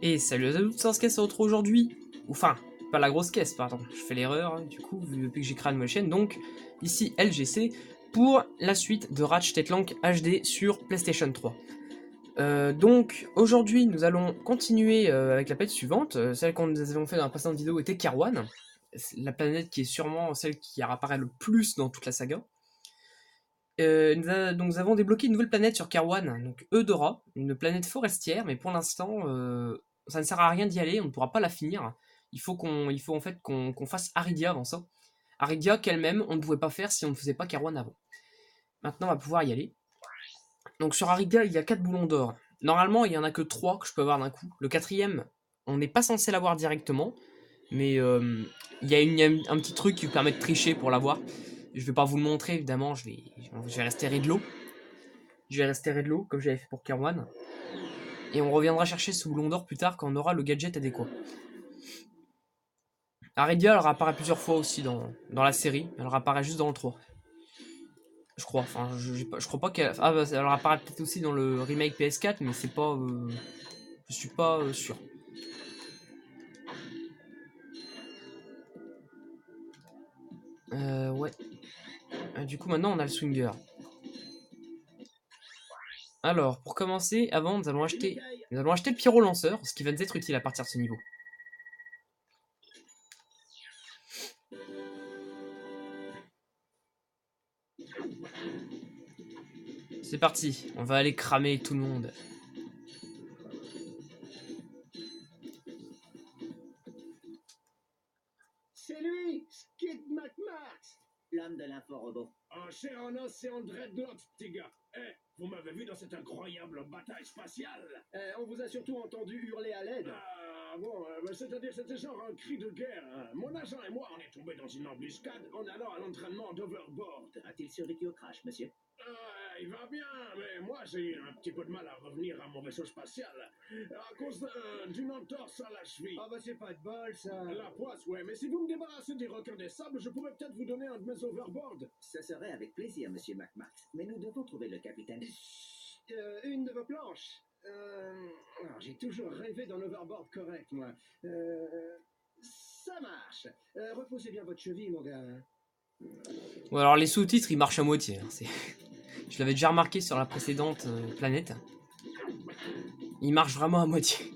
Et salut à tous, c'est ce se retrouve aujourd'hui. Enfin, pas la grosse caisse, pardon. Je fais l'erreur, du coup, depuis que j'ai créé une nouvelle chaîne. Donc, ici LGC, pour la suite de Ratchet & Clank HD sur PlayStation 3. Donc, aujourd'hui, nous allons continuer avec la planète suivante. Celle qu'on nous avons fait dans la précédente vidéo était Kerwan. La planète qui est sûrement celle qui apparaît le plus dans toute la saga. Donc nous avons débloqué une nouvelle planète sur Kerwan, donc Eudora, une planète forestière, mais pour l'instant, ça ne sert à rien d'y aller, on ne pourra pas la finir. Il faut en fait qu'on fasse Aridia avant ça. Aridia qu'elle-même, on ne pouvait pas faire si on ne faisait pas Kerwan avant. Maintenant, on va pouvoir y aller. Donc sur Aridia, il y a 4 boulons d'or. Normalement, il y en a que 3 que je peux avoir d'un coup. Le quatrième, on n'est pas censé l'avoir directement, mais il y a un petit truc qui vous permet de tricher pour l'avoir. Je vais pas vous le montrer, évidemment, je vais rester Redlo. Je vais rester Redlo, comme j'avais fait pour Kerwan. Et on reviendra chercher ce boulon d'or plus tard quand on aura le gadget adéquat. Aridia, elle réapparaît plusieurs fois aussi dans la série. Elle réapparaît juste dans le 3. Je crois. Enfin, je crois pas qu'elle... Ah, bah, elle réapparaît peut-être aussi dans le remake PS4, mais c'est pas... je suis pas sûr. Ouais. Du coup, maintenant, on a le Swinger. Alors, pour commencer, avant, nous allons acheter le pyro-lanceur, ce qui va nous être utile à partir de ce niveau. C'est parti, on va aller cramer tout le monde. C'est lui, Skid McMax, l'homme de l'info-robot. en chair en os et en dreadlocks, petit gars. Vous m'avez vu dans cette incroyable bataille spatiale. On vous a surtout entendu hurler à l'aide. Ah bon, c'est-à-dire c'était genre un cri de guerre. Hein. Mon agent et moi, on est tombés dans une embuscade en allant à l'entraînement d'Overboard. A-t-il survécu au crash, monsieur? Il va bien, mais moi j'ai eu un petit peu de mal à revenir à mon vaisseau spatial à cause d'une entorse à la cheville. Ah bah c'est pas de bol ça. La poisse, ouais, mais si vous me débarrassez des requins des sables, je pourrais peut-être vous donner un de mes overboards. Ce serait avec plaisir, monsieur McMax. Mais nous devons trouver le capitaine. Une de vos planches. J'ai toujours rêvé d'un overboard correct, moi. Ça marche. Reposez bien votre cheville, mon gars. Bon, alors les sous-titres, ils marchent à moitié. Hein, je l'avais déjà remarqué sur la précédente planète. Ils marchent vraiment à moitié.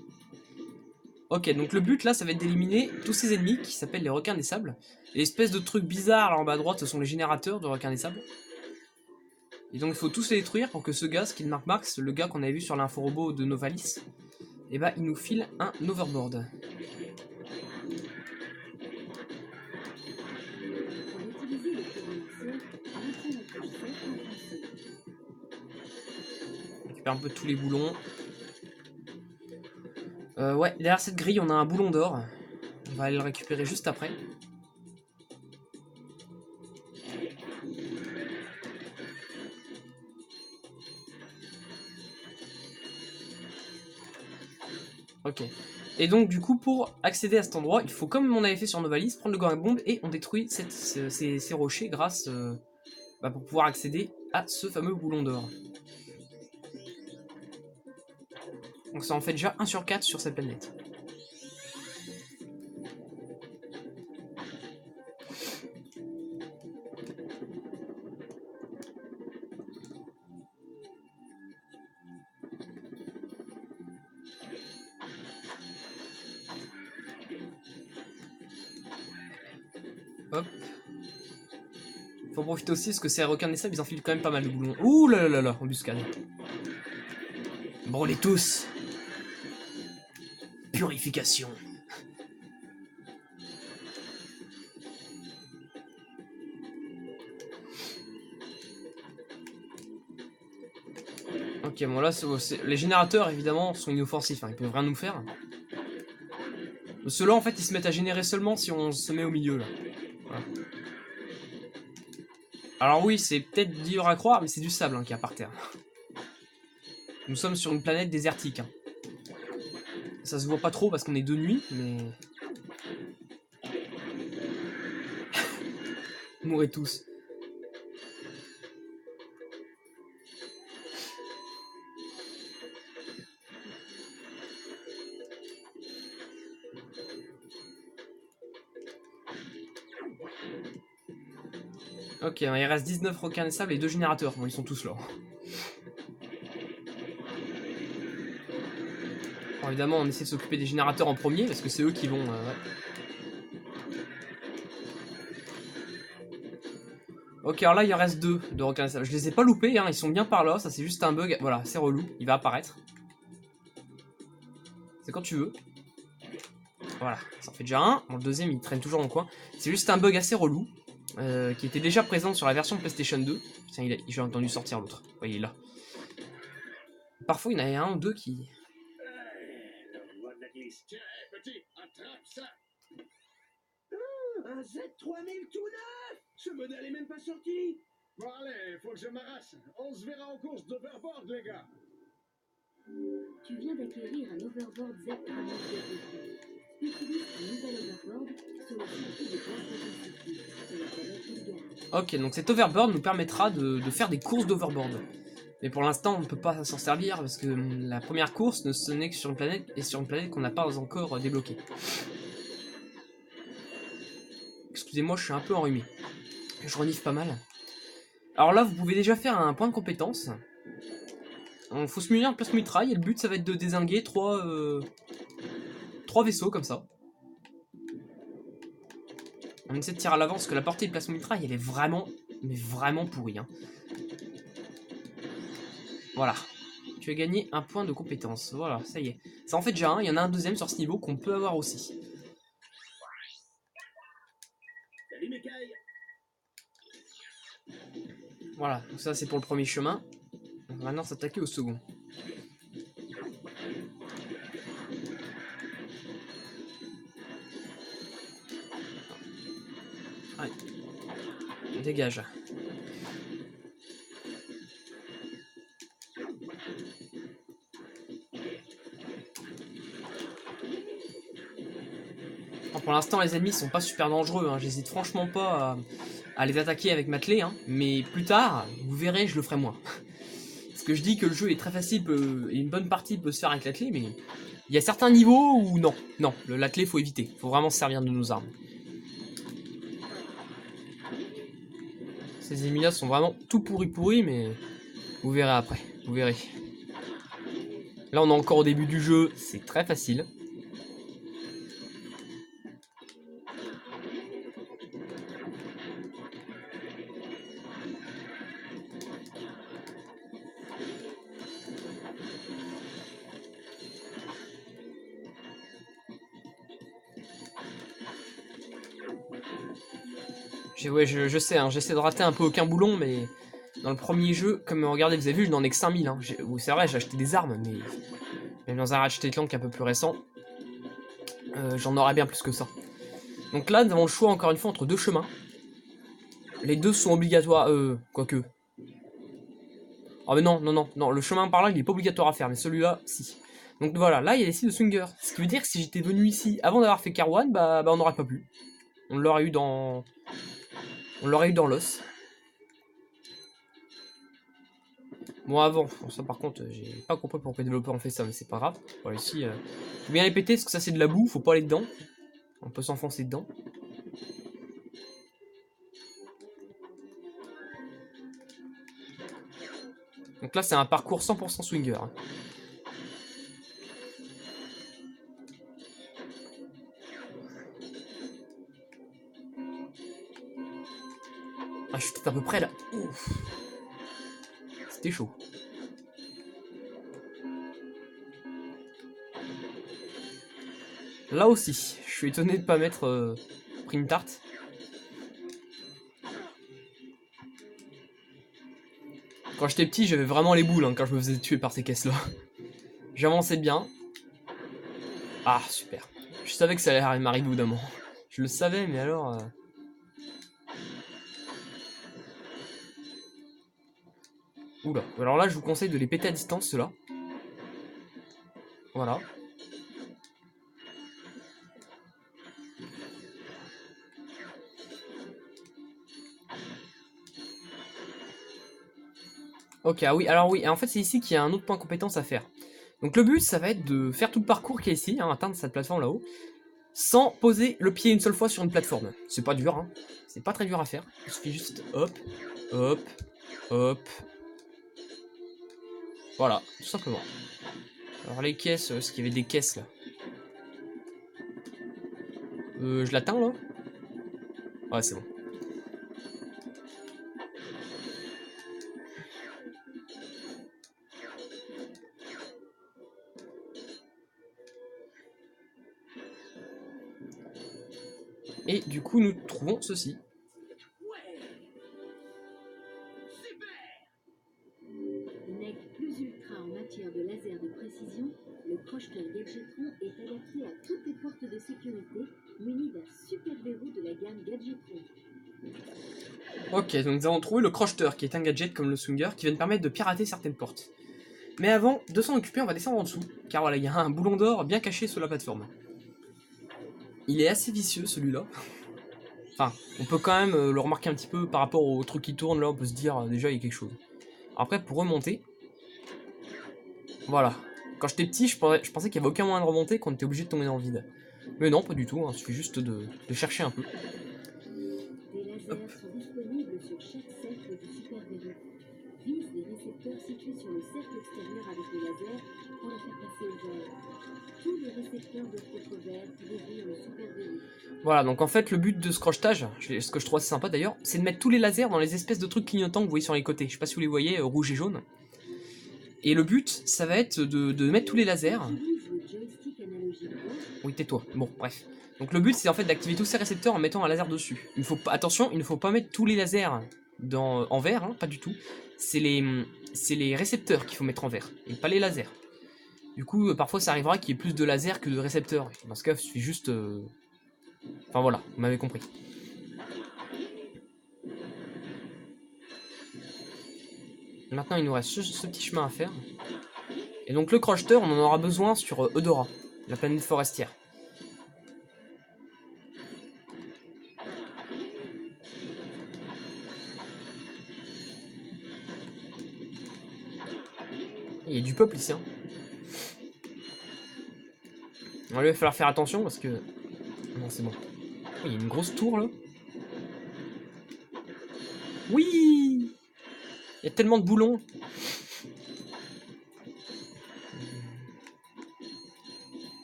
Ok, donc le but là, ça va être d'éliminer tous ces ennemis qui s'appellent les requins des sables. Et l'espèce de trucs bizarres là en bas à droite, ce sont les générateurs de requins des sables. Et donc il faut tous les détruire pour que ce gars, Skid McMax, le gars qu'on avait vu sur l'info-robot de Novalis, et bah il nous file un overboard. On récupère un peu tous les boulons. Ouais, derrière cette grille, on a un boulon d'or. On va aller le récupérer juste après. Ok. Et donc, du coup, pour accéder à cet endroit, il faut, comme on avait fait sur Novalis, prendre le Gorgon Bomb et on détruit ces rochers grâce... pour pouvoir accéder à ce fameux boulon d'or. Donc ça en fait déjà 1 sur 4 sur cette planète. Hop. Faut profiter aussi parce que ces requins des sables, ils enfilent quand même pas mal de boulons. Ouh là là là là, embuscade. Brûlez tous. Purification. Ok, bon là, les générateurs évidemment sont inoffensifs, hein, ils peuvent rien nous faire. Ceux-là en fait ils se mettent à générer seulement si on se met au milieu là. Voilà. Alors oui, c'est peut-être dur à croire, mais c'est du sable hein, qu'il y a par terre. Nous sommes sur une planète désertique. Hein. Ça se voit pas trop parce qu'on est de nuit, mais... Mourrez tous. Ok, il reste 19 requins des sables et 2 générateurs. Bon, ils sont tous là. Bon, évidemment, on essaie de s'occuper des générateurs en premier parce que c'est eux qui vont. Ouais. Ok, alors là, il en reste 2 de requins des sables. Je les ai pas loupés, hein, ils sont bien par là. Ça, c'est juste un bug. Voilà, c'est relou. Il va apparaître. C'est quand tu veux. Voilà, ça en fait déjà un. Bon, le deuxième, il traîne toujours dans le coin. C'est juste un bug assez relou. Qui était déjà présent sur la version PlayStation 2. Tiens, j'ai entendu sortir l'autre. Ouais, il est là. Parfois, il y en a un ou deux qui... Le roi de la glisse. Tiens, petit, attrape ça. Un Z3000 tout neuf. Ce modèle est même pas sorti. Bon, allez, faut que je m'arrache. On se verra en course d'overboard, les gars. Tu viens d'acquérir un overboard Z3000. Utilise un nouvel overboard sur le circuit de course de sur la planète Bulgare. Ok, donc cet overboard nous permettra de faire des courses d'overboard. Mais pour l'instant, on ne peut pas s'en servir parce que la première course ne se n'est que sur une planète et sur une planète qu'on n'a pas encore débloquée. Excusez-moi, je suis un peu enrhumé. Je renifle pas mal. Alors là, vous pouvez déjà faire un point de compétence. Il faut se munir de plasma-mitraille et le but, ça va être de dézinguer 3 vaisseaux comme ça. On essaie de tirer à l'avance parce que la portée de plasma-mitraille, elle est vraiment, mais vraiment pourrie. Hein. Voilà. Tu as gagné un point de compétence. Voilà, ça y est. Ça en fait déjà un. Il y en a un deuxième sur ce niveau qu'on peut avoir aussi. Salut, Mikaï. Voilà, donc ça c'est pour le premier chemin. On va maintenant s'attaquer au second. Allez. Dégage. Pour l'instant, les ennemis sont pas super dangereux. Hein. J'hésite franchement pas à les attaquer avec ma clé. Hein. Mais plus tard, vous verrez, je le ferai moins. Parce que je dis que le jeu est très facile et une bonne partie peut se faire avec la clé, mais il y a certains niveaux où non. Non, la clé, faut éviter. Faut vraiment se servir de nos armes. Ces ennemis-là sont vraiment tout pourris, mais vous verrez après. Vous verrez. Là, on est encore au début du jeu. C'est très facile. Ouais, je sais, hein, j'essaie de rater un peu aucun boulon, mais dans le premier jeu, comme regardez, vous avez vu, je n'en ai que 5000. Hein. C'est vrai, j'ai acheté des armes, mais même dans un Ratchet & Clank un peu plus récent, j'en aurais bien plus que ça. Donc là, nous avons le choix, encore une fois, entre deux chemins. Les deux sont obligatoires, quoique. Ah mais non, le chemin par là, il est pas obligatoire à faire, mais celui-là, si. Donc voilà, là, il y a des sites de swinger. Ce qui veut dire que si j'étais venu ici avant d'avoir fait Car 1, bah on n'aurait pas pu. On l'aurait eu dans... On l'aurait eu dans l'os. Bon, avant, ça par contre, j'ai pas compris pourquoi les développeurs ont fait ça, mais c'est pas grave. Voilà, ici, faut bien les péter parce que ça c'est de la boue, faut pas aller dedans. On peut s'enfoncer dedans. Donc là, c'est un parcours 100% swinger. Hein. Ah, je suis peut-être à peu près là. Ouf. C'était chaud. Là aussi, je suis étonné de pas mettre pris une tarte. Quand j'étais petit, j'avais vraiment les boules hein, quand je me faisais tuer par ces caisses-là. J'avançais bien. Ah, super. Je savais que ça allait m'arriver au bout d'un moment. Je le savais, mais alors... Oula. Alors là, je vous conseille de les péter à distance, ceux-là. Voilà. Ok, ah oui, alors oui, en fait c'est ici qu'il y a un autre point de compétence à faire. Donc le but, ça va être de faire tout le parcours qui est ici, hein, atteindre cette plateforme là-haut. sans poser le pied une seule fois sur une plateforme. C'est pas dur, hein. C'est pas très dur à faire. Il suffit juste hop, hop, hop. Voilà, tout simplement. Alors les caisses, est-ce qu'il y avait des caisses là? Je l'atteins là? Ouais, c'est bon. Et du coup, nous trouvons ceci. Nec plus ultra en matière de laser de précision, le crocheteur Gadgetron est adapté à toutes les portes de sécurité, muni d'un super verrou de la gamme Gadgetron. Ok, donc nous avons trouvé le crocheteur, qui est un gadget comme le Swinger, qui va nous permettre de pirater certaines portes. Mais avant de s'en occuper, on va descendre en dessous, car voilà, il y a un boulon d'or bien caché sous la plateforme. Il est assez vicieux celui-là. Enfin, on peut quand même le remarquer un petit peu par rapport au truc qui tourne, là on peut se dire déjà il y a quelque chose. Après, pour remonter, voilà. Quand j'étais petit, je pensais qu'il n'y avait aucun moyen de remonter, qu'on était obligé de tomber dans le vide. Mais non, pas du tout, hein, il suffit juste de chercher un peu. Des lasers sont disponibles sur chaque cercle du super verrou. Vise les récepteurs situés sur le cercle extérieur avec le laser pour les faire passer au vert. Tous les récepteurs doivent être verts pour ouvrir le super verrou. Voilà, donc en fait, le but de ce crochetage, ce que je trouve assez sympa d'ailleurs, c'est de mettre tous les lasers dans les espèces de trucs clignotants que vous voyez sur les côtés. Je sais pas si vous les voyez, rouge et jaune. Et le but, ça va être de mettre tous les lasers. Utilise le joystick analogique gauche. Oui, tais-toi. Bon, bref. Donc le but, c'est en fait d'activer tous ces récepteurs en mettant un laser dessus. Il ne faut pas, attention, il ne faut pas mettre tous les lasers en vert, hein, pas du tout. C'est les récepteurs qu'il faut mettre en vert, et pas les lasers. Du coup, parfois, ça arrivera qu'il y ait plus de lasers que de récepteurs. Dans ce cas, il suffit juste... Enfin voilà, vous m'avez compris. Maintenant, il nous reste ce petit chemin à faire. Et donc le crocheteur, on en aura besoin sur Eudora, la planète forestière. Il y a du peuple ici. Hein. Alors, il va falloir faire attention parce que... Non, c'est bon. Oh, il y a une grosse tour là. Oui! Il y a tellement de boulons.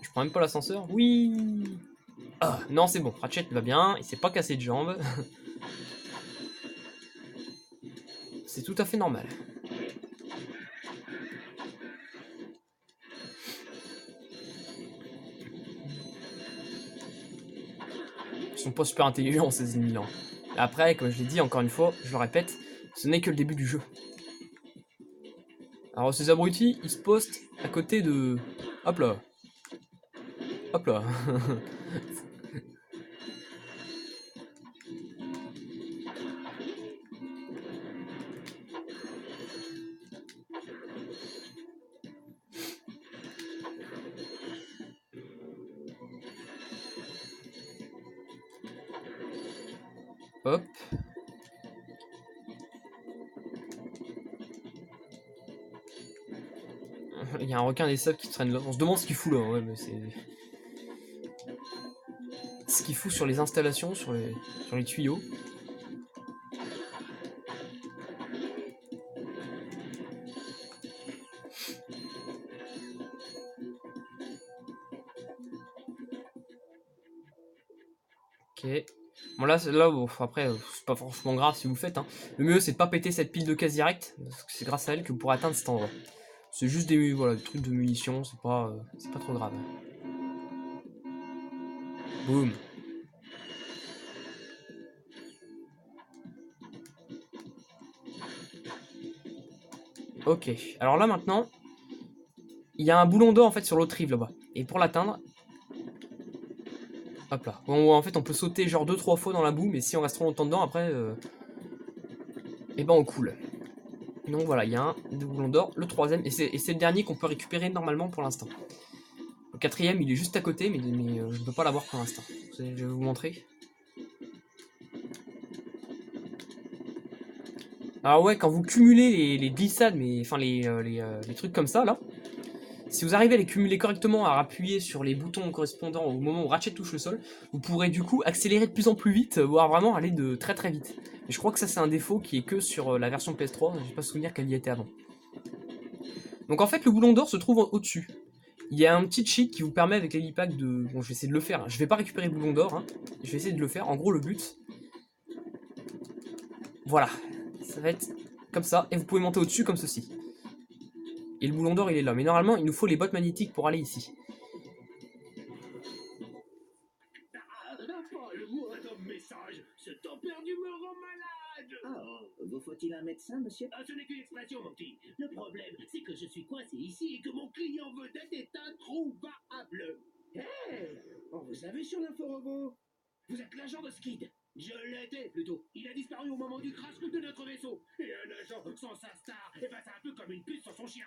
Je prends même pas l'ascenseur. Oui! Ah, non, c'est bon. Ratchet va bien. Il s'est pas cassé de jambes. C'est tout à fait normal. Ils sont pas super intelligents ces ennemis là. Après, comme je l'ai dit encore une fois, je le répète, ce n'est que le début du jeu. Alors ces abrutis, ils se postent à côté de... Hop là. Hop là. Hop. Il y a un requin des sables qui traîne là. On se demande ce qu'il fout là. Ouais, mais c'est... Ce qu'il fout sur les installations, sur les tuyaux. Ok. Bon là bon, après, c'est pas franchement grave si vous le faites. Hein. Le mieux c'est de pas péter cette pile de casse direct, parce que c'est grâce à elle que vous pourrez atteindre cet endroit. C'est juste des, voilà, des trucs de munitions, c'est pas trop grave. Boum. Ok, alors là maintenant, il y a un boulon d'or en fait sur l'autre rive là-bas. Et pour l'atteindre, hop là. Bon, en fait on peut sauter genre 2-3 fois dans la boue, mais si on reste trop longtemps dedans après, et ben on coule. Donc voilà, il y a un boulon d'or, le troisième, et c'est le dernier qu'on peut récupérer normalement pour l'instant. Le quatrième il est juste à côté, mais je ne peux pas l'avoir pour l'instant. Je vais vous montrer. Alors ouais, quand vous cumulez les glissades, mais enfin les trucs comme ça là, Si vous arrivez à les cumuler correctement, à appuyer sur les boutons correspondants au moment où Ratchet touche le sol, vous pourrez du coup accélérer de plus en plus vite, voire vraiment aller de très très vite. Et je crois que ça c'est un défaut qui est que sur la version PS3, j'ai pas souvenir qu'elle y était avant. Donc en fait le boulon d'or se trouve au-dessus. Il y a un petit cheat qui vous permet avec l'hélipack de... Bon je vais essayer de le faire, je vais pas récupérer le boulon d'or, hein. Je vais essayer de le faire, en gros le but... Voilà, ça va être comme ça, et vous pouvez monter au-dessus comme ceci. Et le boulon d'or il est là, mais normalement il nous faut les bottes magnétiques pour aller ici. Ah, pas le moindre message. Ce temps perdu me rend malade. Oh, vous faut-il un médecin, monsieur? Ah, ce n'est qu'une expression, mon petit. Le problème, c'est que je suis coincé ici et que mon client vedette est introuvable. Hey, on vous a vu sur l'inforobot. Vous êtes l'agent de Skid. Je l'étais, plutôt. Il a disparu au moment du crash de notre vaisseau. Et un agent sans sa star, eh ben, c'est un peu comme une puce sans son chien.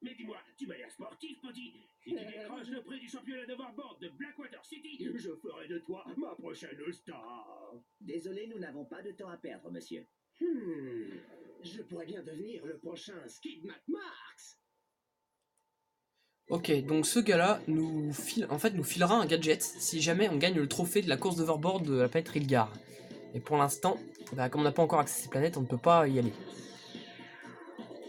Mais dis-moi, tu m'as l'air sportif, petit. Si tu décroches le prix du championnat d'overboard de Blackwater City, je ferai de toi ma prochaine star. Désolé, nous n'avons pas de temps à perdre, monsieur. Je pourrais bien devenir le prochain Skid McMarx. Ok, donc ce gars-là nous filera un gadget si jamais on gagne le trophée de la course d'overboard de la planète Rilgar. Et pour l'instant, bah, comme on n'a pas encore accès à ces planètes, on ne peut pas y aller.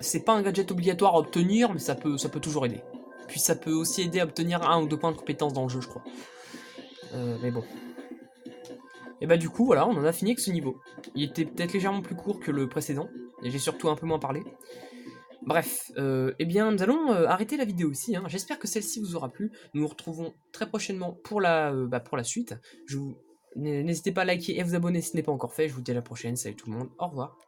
C'est pas un gadget obligatoire à obtenir, mais ça peut toujours aider. Puis ça peut aussi aider à obtenir 1 ou 2 points de compétence dans le jeu, je crois. Mais bon. Et bah du coup, voilà, on en a fini avec ce niveau. Il était peut-être légèrement plus court que le précédent, et j'ai surtout un peu moins parlé. Bref, eh bien nous allons arrêter la vidéo ici, hein. J'espère que celle-ci vous aura plu. Nous nous retrouvons très prochainement pour la suite. N'hésitez pas à liker et à vous abonner si ce n'est pas encore fait. Je vous dis à la prochaine, salut tout le monde, au revoir.